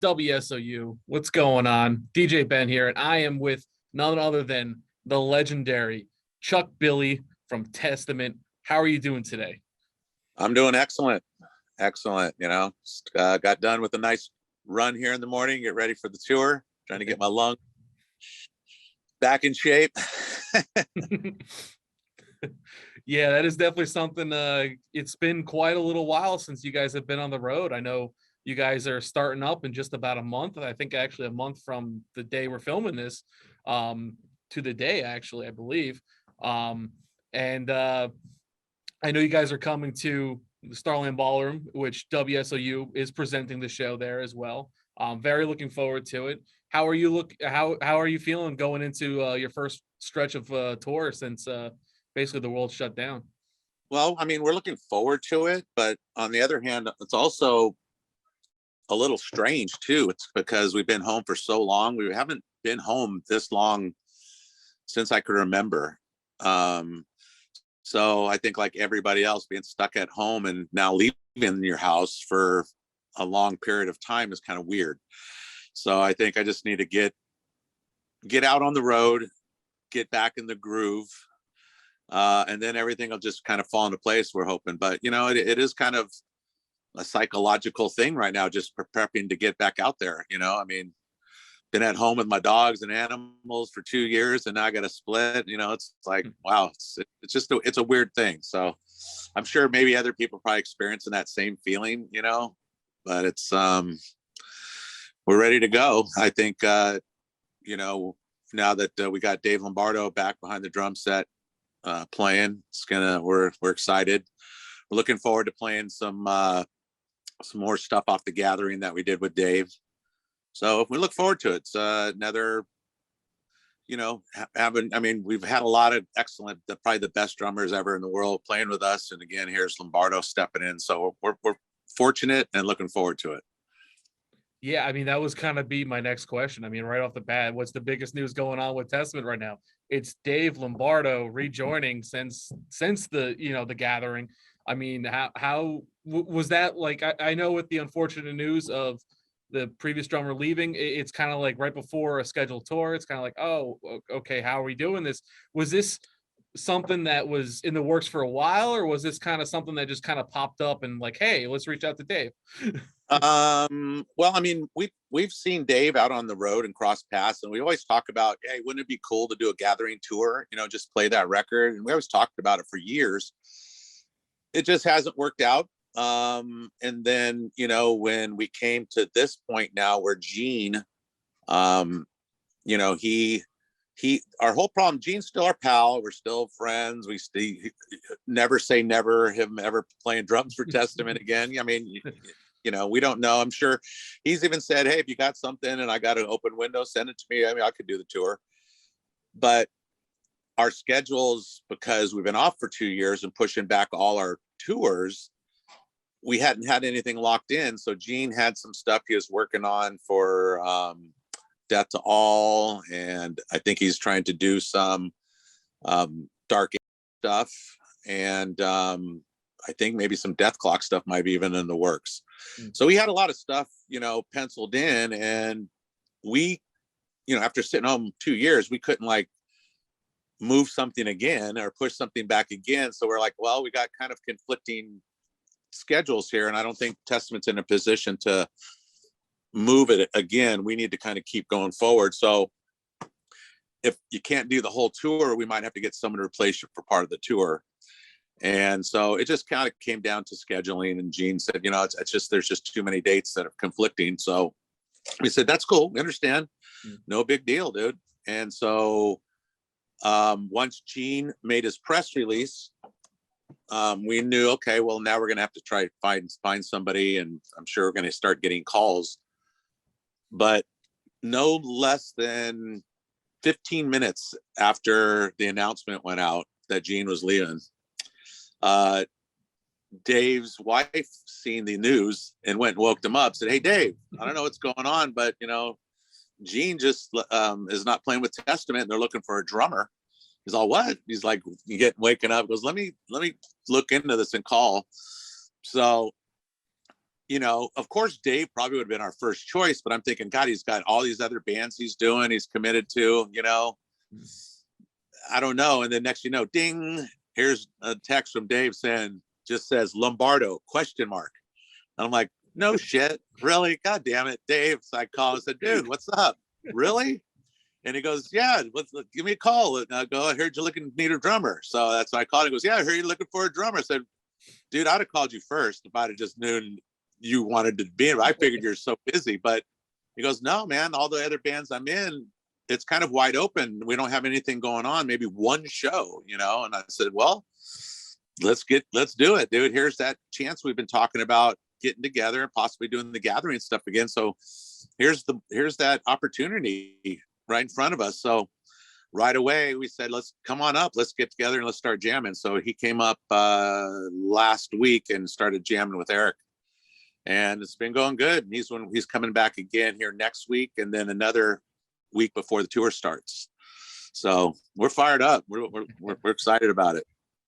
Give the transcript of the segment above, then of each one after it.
WSOU. What's going on? DJ Ben here, and I am with none other than the legendary Chuck Billy from Testament. How are you doing today? I'm doing excellent. Excellent. Got done with a nice run here in the morning, get ready for the tour, trying to get my lung back in shape. Yeah, that is definitely something. It's been quite a little while since you guys have been on the road. I know you guys are starting up in just about a month. I think actually a month from the day we're filming this, to the day, actually, I believe. And I know you guys are coming to the Starland Ballroom, which WSOU is presenting the show there as well. Very looking forward to it. How are you feeling going into your first stretch of tour since basically the world shut down? Well, I mean, we're looking forward to it, but on the other hand, it's also a little strange too. It's because we've been home for so long. We haven't been home this long since I could remember. So I think, like everybody else, being stuck at home and now leaving your house for a long period of time is kind of weird. So I think I just need to get out on the road, get back in the groove, and then everything will just kind of fall into place, we're hoping. But it is kind of a psychological thing right now, just prepping to get back out there. I mean, been at home with my dogs and animals for 2 years, and now I got to split. It's like, wow, it's a weird thing. So I'm sure maybe other people probably experiencing that same feeling, but it's we're ready to go. I think now that we got Dave Lombardo back behind the drum set playing, we're excited. We're looking forward to playing some more stuff off the gathering that we did with Dave. So we look forward to it. It's another, we've had a lot of excellent, probably the best drummers ever in the world playing with us. And again, here's Lombardo stepping in. So we're fortunate and looking forward to it. Yeah, I mean, that was kind of be my next question. I mean, right off the bat, what's the biggest news going on with Testament right now? It's Dave Lombardo rejoining since the the gathering. I mean, how was that? Like, I know with the unfortunate news of the previous drummer leaving, it's kind of like right before a scheduled tour. It's kind of like, oh, okay, how are we doing this? Was this something that was in the works for a while, or was this kind of something that just kind of popped up and like, hey, let's reach out to Dave? Well, I mean, we've seen Dave out on the road and cross paths, and we always talk about, hey, wouldn't it be cool to do a gathering tour? Just play that record. And we always talked about it for years. It just hasn't worked out. And then, when we came to this point now where Gene, our whole problem, Gene's still our pal. We're still friends. We still never say never, him ever playing drums for Testament again. I mean, we don't know. I'm sure he's even said, hey, if you got something and I got an open window, send it to me. I mean, I could do the tour. But our schedules, because we've been off for 2 years and pushing back all our tours, we hadn't had anything locked in. So Gene had some stuff he was working on for Death to All, and I think he's trying to do some dark stuff, and I think maybe some Death Clock stuff might be even in the works. So we had a lot of stuff penciled in, and we after sitting home 2 years, we couldn't like move something again or push something back again. So we're like, well, we got kind of conflicting schedules here, and I don't think Testament's in a position to move it again. We need to kind of keep going forward. So if you can't do the whole tour, we might have to get someone to replace you for part of the tour. And so it just kind of came down to scheduling, and Gene said, it's just, there's just too many dates that are conflicting. So we said, that's cool, we understand, no big deal, dude. And so once Gene made his press release, we knew, okay, well, now we're gonna have to try to find somebody, and I'm sure we're gonna start getting calls. But no less than 15 minutes after the announcement went out that Gene was leaving, Dave's wife seen the news and went and woke him up, said, hey, Dave, I don't know what's going on, but Gene just is not playing with Testament, and they're looking for a drummer. He's all, what? He's like, waking up, goes, let me look into this and call. So of course, Dave probably would have been our first choice, but I'm thinking, God, he's got all these other bands he's doing, he's committed to, I don't know. And then next, ding, here's a text from Dave saying, just says Lombardo, question mark. And I'm like, no shit, really? God damn it, Dave. So I called and said, dude, what's up? Really? And he goes, yeah, give me a call. And I go, I heard you're need a drummer. So that's why I called. He goes, yeah, I heard you're looking for a drummer. I said, dude, I'd have called you first if I'd have just known you wanted to be in. I figured you're so busy. But he goes, no, man, all the other bands I'm in, it's kind of wide open. We don't have anything going on, maybe one show, And I said, well, let's do it, dude. Here's that chance we've been talking about, getting together and possibly doing the gathering stuff again. So here's that opportunity right in front of us. So right away we said, let's come on up, let's get together and let's start jamming. So he came up last week and started jamming with Eric, and it's been going good. And he's coming back again here next week, and then another week before the tour starts. So we're fired up. We're excited about it.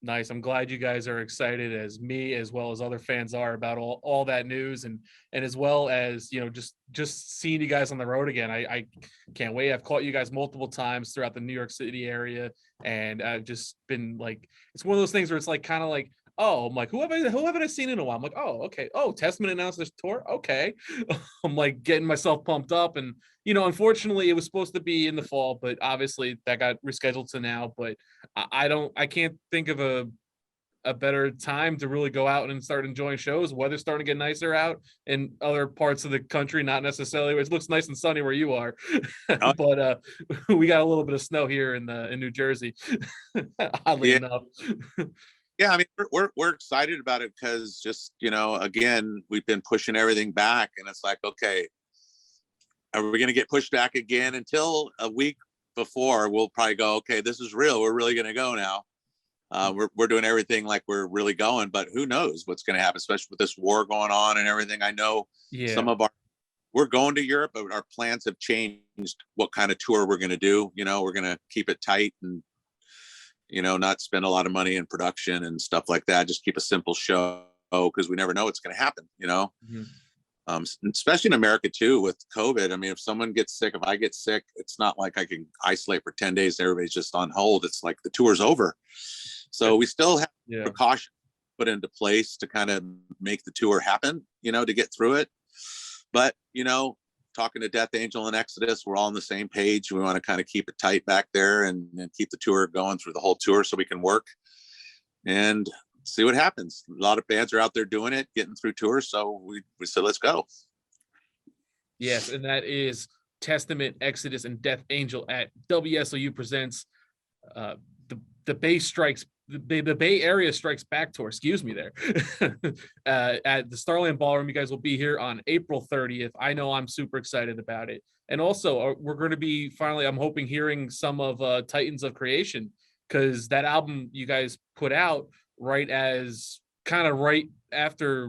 Nice. I'm glad you guys are excited, as me as well as other fans are, about all that news, and as well as just seeing you guys on the road again. I can't wait. I've caught you guys multiple times throughout the New York City area, and I've just been like, it's one of those things where it's like kind of like, oh, I'm like, who haven't I seen in a while? I'm like, oh, okay. Oh, Testament announced this tour. Okay. I'm like getting myself pumped up, and unfortunately it was supposed to be in the fall, but obviously that got rescheduled to now. But I can't think of a better time to really go out and start enjoying shows. Weather's starting to get nicer out in other parts of the country, not necessarily. It looks nice and sunny where you are, but we got a little bit of snow here in New Jersey, oddly enough. Yeah, I mean, we're excited about it because just, again, we've been pushing everything back, and it's like, okay, are we going to get pushed back again? Until a week before, we'll probably go, okay, this is real. We're really going to go now. We're doing everything like we're really going, but who knows what's going to happen, especially with this war going on and everything. I know we're going to Europe, but our plans have changed what kind of tour we're going to do. We're going to keep it tight and, not spend a lot of money in production and stuff like that. Just keep a simple show because we never know what's going to happen, especially in America too, with COVID. I mean, if someone gets sick, if I get sick, it's not like I can isolate for 10 days. Everybody's just on hold. It's like the tour's over. So we still have precautions put into place to kind of make the tour happen, to get through it. But, talking to Death Angel and Exodus, we're all on the same page. We want to kind of keep it tight back there and keep the tour going through the whole tour so we can work and see what happens. A lot of bands are out there doing it, getting through tours. So we said, let's go. Yes. And that is Testament, Exodus, and Death Angel at WSOU Presents the Bay Strikes, the Bay Area Strikes Back tour, excuse me, there at the Starland Ballroom. You guys will be here on April 30th. I know I'm super excited about it. And also we're going to be finally, I'm hoping, hearing some of Titans of Creation, because that album you guys put out right after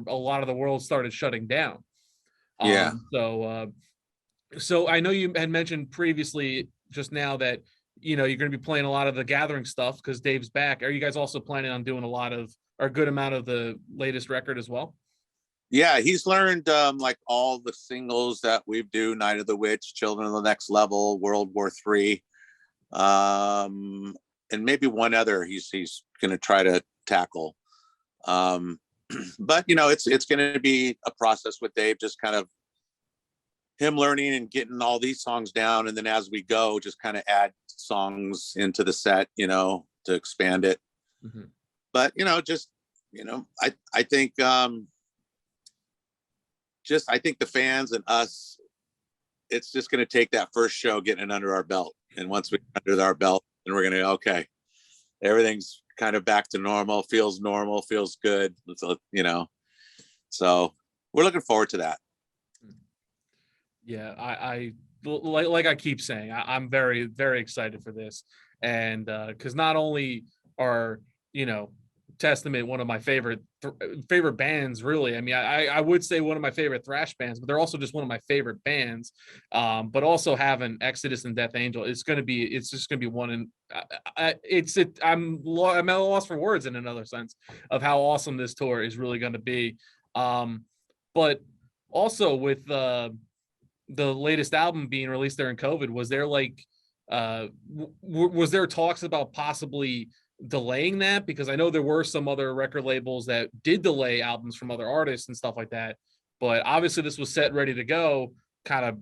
a lot of the world started shutting down. So I know you had mentioned previously just now that you're going to be playing a lot of the gathering stuff because Dave's back. Are you guys also planning on doing a good amount of the latest record as well? Yeah, he's learned like all the singles that we do: Night of the Witch, Children of the Next Level, World War III, and maybe one other he's going to try to tackle. But it's going to be a process with Dave, just kind of him learning and getting all these songs down, and then as we go, just kind of add songs into the set, to expand it. Mm-hmm. But I think I think the fans and us, it's just going to take that first show, getting it under our belt, and once we're under our belt, then we're going to okay, everything's kind of back to normal, feels good, so we're looking forward to that. Yeah, I like I keep saying, I'm very, very excited for this. And because not only are, Testament one of my favorite bands, really. I mean, I would say one of my favorite thrash bands, but they're also just one of my favorite bands. But also having Exodus and Death Angel, it's just gonna be one. And I'm at a loss for words in another sense of how awesome this tour is really going to be. But But also with the latest album being released during COVID, was there like was there talks about possibly delaying that? Because I know there were some other record labels that did delay albums from other artists and stuff like that. But obviously this was set ready to go kind of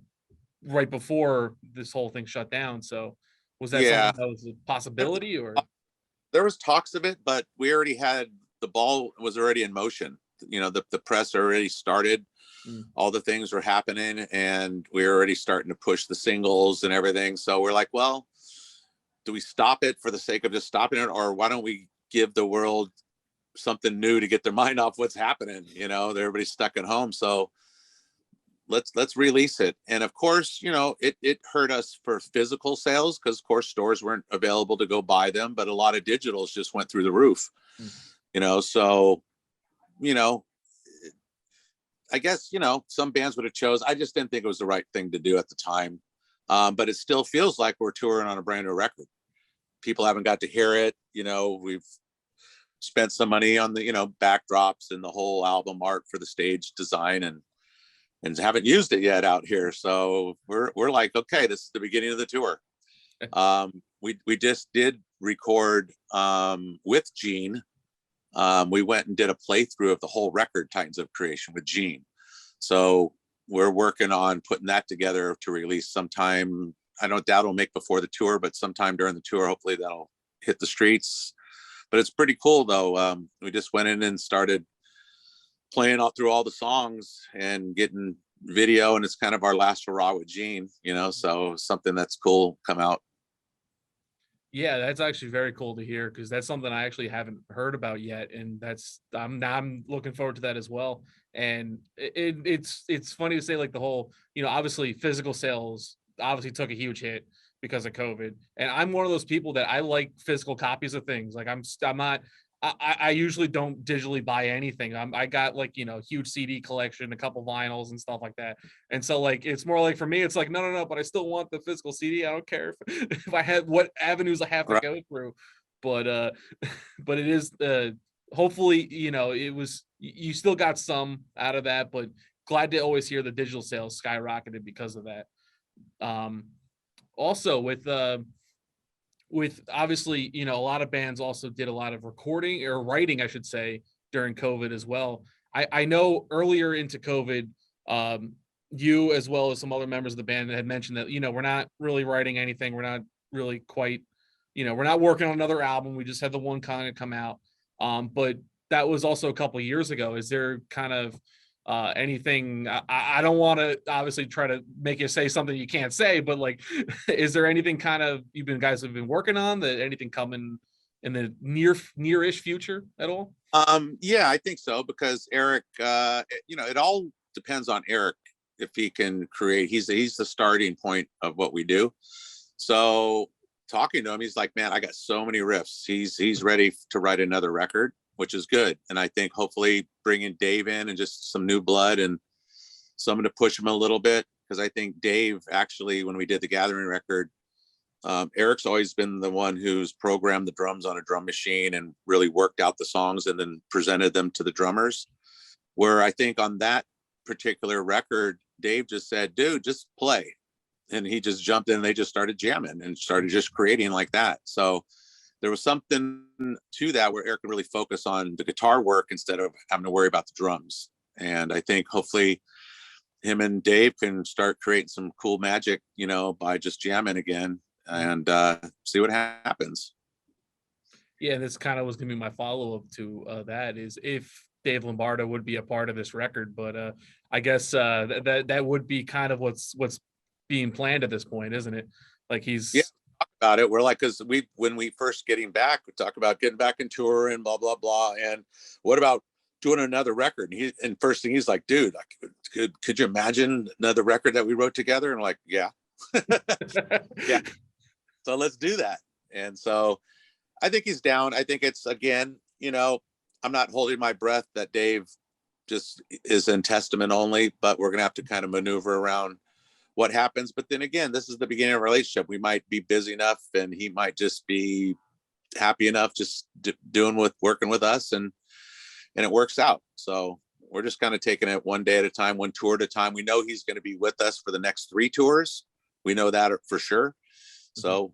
right before this whole thing shut down. So was that Yeah, something that was a possibility or? there was talks of it, but we already had the ball was already in motion. You know, the press already started. Mm. All the things were happening, and we were already starting to push the singles and everything. So we're like, well, do we stop it for the sake of just stopping it, or why don't we give the world something new to get their mind off what's happening? You know, everybody's stuck at home, so let's release it. And of course, you know, it hurt us for physical sales because of course stores weren't available to go buy them, but a lot of digitals just went through the roof. Mm. You know, so you know, I guess, you know, some bands would have chose. I just didn't think it was the right thing to do at the time. But it still feels like we're touring on a brand new record. People haven't got to hear it. You know, we've spent some money on the, you know, backdrops and the whole album art for the stage design, and haven't used it yet out here. So we're like, okay, this is the beginning of the tour. We just did record with Gene. We went and did a playthrough of the whole record, Titans of Creation, with Gene. So we're working on putting that together to release sometime. I don't doubt it'll make before the tour, but sometime during the tour, hopefully that'll hit the streets. But it's pretty cool though. We just went in and started playing all through all the songs and getting video, and it's kind of our last hurrah with Gene, you know, so something that's cool come out. Yeah, that's actually very cool to hear because that's something I actually haven't heard about yet, and I'm looking forward to that as well. And it's funny to say like the whole, you know, obviously physical sales obviously took a huge hit because of COVID, and I'm one of those people that I like physical copies of things. Like I'm not. I usually don't digitally buy anything. I got like, you know, huge CD collection, a couple vinyls and stuff like that. And so like it's more like for me, it's like no, but I still want the physical CD. I don't care if, if I had what avenues I have to Right. go through. But but it is hopefully, you know, it was you still got some out of that, but glad to always hear the digital sales skyrocketed because of that. Um Also with obviously, you know, a lot of bands also did a lot of recording or writing, I should say, during COVID as well. I know earlier into COVID, you as well as some other members of the band had mentioned that, you know, we're not really writing anything. We're not really quite, you know, we're not working on another album. We just had the one kind of come out. But that was also a couple of years ago. Is there kind of anything I don't want to obviously try to make you say something you can't say, but like is there anything kind of you've been guys have been working on that anything coming in the near-ish future at all? Yeah, I think so, because Eric, you know, it all depends on Eric. If he can create, he's the starting point of what we do. So talking to him, he's like, man, I got so many riffs. He's ready to write another record, which is good. And I think hopefully bringing Dave in and just some new blood and someone to push him a little bit, because I think Dave actually, when we did the Gathering record, Eric's always been the one who's programmed the drums on a drum machine and really worked out the songs and then presented them to the drummers. Where I think on that particular record, Dave just said, dude, just play. And he just jumped in and they just started jamming and started just creating like that. So there was something to that where Eric could really focus on the guitar work instead of having to worry about the drums. And I think hopefully him and Dave can start creating some cool magic, you know, by just jamming again and see what happens. Yeah, this kind of was gonna be my follow-up to that is if Dave Lombardo would be a part of this record, but I guess that would be kind of what's being planned at this point, isn't it? Like Yeah, he's talk about it. We're like, because when we first getting back, we talk about getting back in tour and blah blah blah. And what about doing another record? And first thing he's like, dude, could you imagine another record that we wrote together? And I'm like, yeah, yeah. So let's do that. And so I think he's down. I think it's, again, you know, I'm not holding my breath that Dave just is in testament only, but we're gonna have to kind of maneuver around what happens. But then again, this is the beginning of a relationship. We might be busy enough and he might just be happy enough just working with us, and it works out. So we're just kind of taking it one day at a time, one tour at a time. We know he's going to be with us for the next 3 tours. We know that for sure. So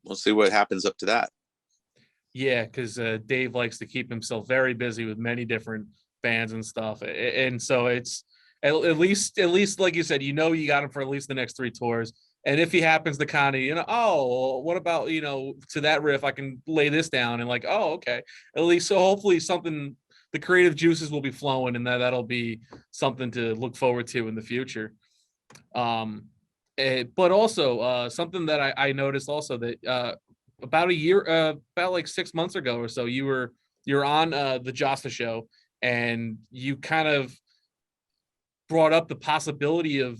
we'll see what happens up to that. Yeah, because Dave likes to keep himself very busy with many different bands and stuff, and so it's at least like you said, you got him for at least the next 3 tours. And if he happens to kind of, oh, well, what about, to that riff, I can lay this down and like, oh, okay, at least. So hopefully something, the creative juices will be flowing, and that'll be something to look forward to in the future. But also something that I noticed also that about a year, about like 6 months ago or so, you're on the Josta show, and you kind of brought up the possibility of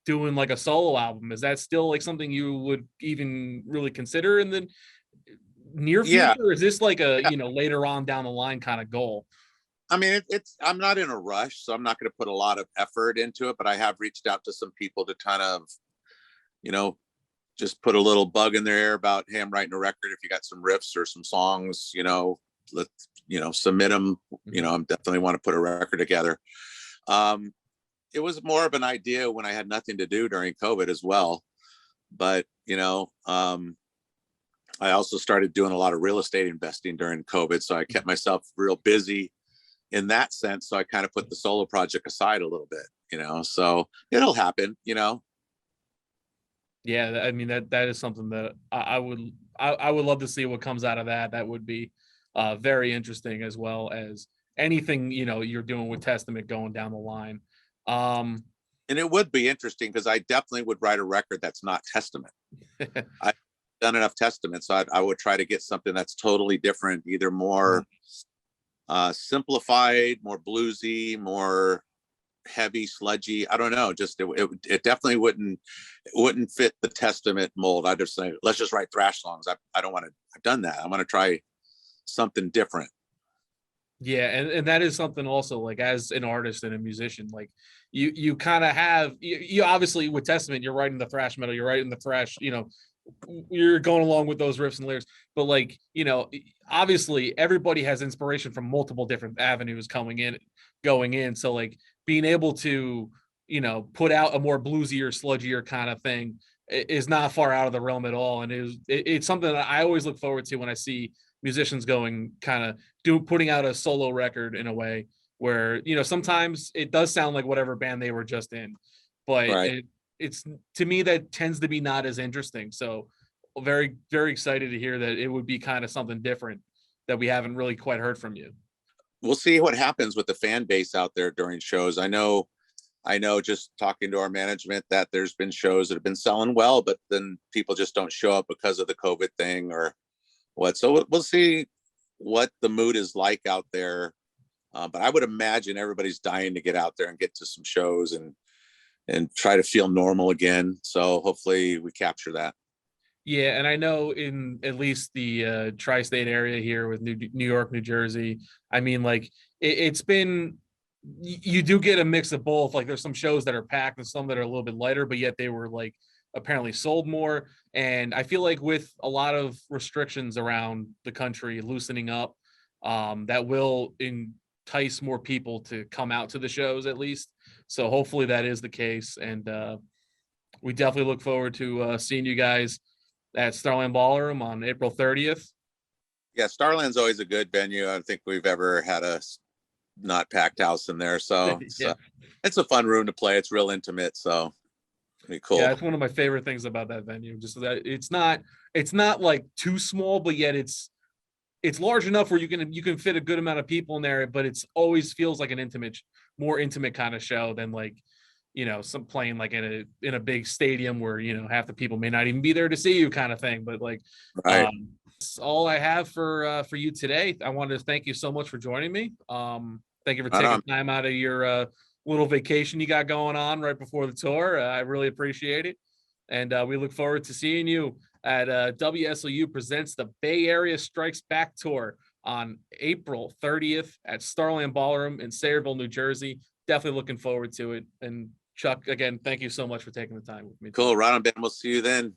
doing like a solo album. Is that still like something you would even really consider in the near future? Or is this like a later on down the line kind of goal? I mean, I'm not in a rush, so I'm not going to put a lot of effort into it, but I have reached out to some people to kind of, just put a little bug in their ear about, hey, I'm writing a record. If you got some riffs or some songs, let's, submit them. I'm definitely want to put a record together. It was more of an idea when I had nothing to do during COVID as well. But, I also started doing a lot of real estate investing during COVID. So I kept myself real busy in that sense. So I kind of put the solo project aside a little bit, so it'll happen. Yeah, I mean that is something that I would love to see what comes out of that. That would be very interesting, as well as anything you're doing with Testament going down the line. And it would be interesting because I definitely would write a record that's not Testament. I've done enough Testament, so I would try to get something that's totally different, either more simplified, more bluesy, more heavy, sludgy. I don't know. Just it definitely wouldn't fit the Testament mold. I just say, let's just write thrash songs. I don't want to. I've done that. I want to try something different. Yeah, and that is something also, like, as an artist and a musician, like you kind of have you obviously with Testament, you're writing the thrash metal, you're writing the thrash, you're going along with those riffs and lyrics, but like, obviously everybody has inspiration from multiple different avenues going in. So like being able to, put out a more bluesier, sludgier kind of thing is not far out of the realm at all. And it's something that I always look forward to when I see musicians going kind of putting out a solo record in a way where, sometimes it does sound like whatever band they were just in, but right. It's to me that tends to be not as interesting. So very, very excited to hear that it would be kind of something different that we haven't really quite heard from you. We'll see what happens with the fan base out there during shows. I know just talking to our management that there's been shows that have been selling well, but then people just don't show up because of the COVID thing or what. So we'll see what the mood is like out there. But I would imagine everybody's dying to get out there and get to some shows and try to feel normal again. So hopefully we capture that. Yeah, and I know in at least the tri-state area here with New York, New Jersey, I mean, like it's been, you do get a mix of both. Like there's some shows that are packed and some that are a little bit lighter, but yet they were like apparently sold more. And I feel like with a lot of restrictions around the country loosening up, that will entice more people to come out to the shows at least. So hopefully that is the case. And we definitely look forward to seeing you guys at Starland Ballroom on April 30th. Yeah, Starland's always a good venue. I don't think we've ever had a not packed house in there. So Yeah. It's a fun room to play. It's real intimate. So it'll be cool. Yeah, it's one of my favorite things about that venue. Just that it's not like too small, but yet it's large enough where you can fit a good amount of people in there, but it's always feels like an more intimate kind of show than like, some playing like in a big stadium where, half the people may not even be there to see you kind of thing. But like, right. That's all I have for you today. I wanted to thank you so much for joining me. Thank you for taking time out of your little vacation you got going on right before the tour. I really appreciate it. And we look forward to seeing you at WSOU Presents the Bay Area Strikes Back Tour on April 30th at Starland Ballroom in Sayreville, New Jersey. Definitely looking forward to it. And Chuck, again, thank you so much for taking the time with me. Cool. Right on, Ben. We'll see you then.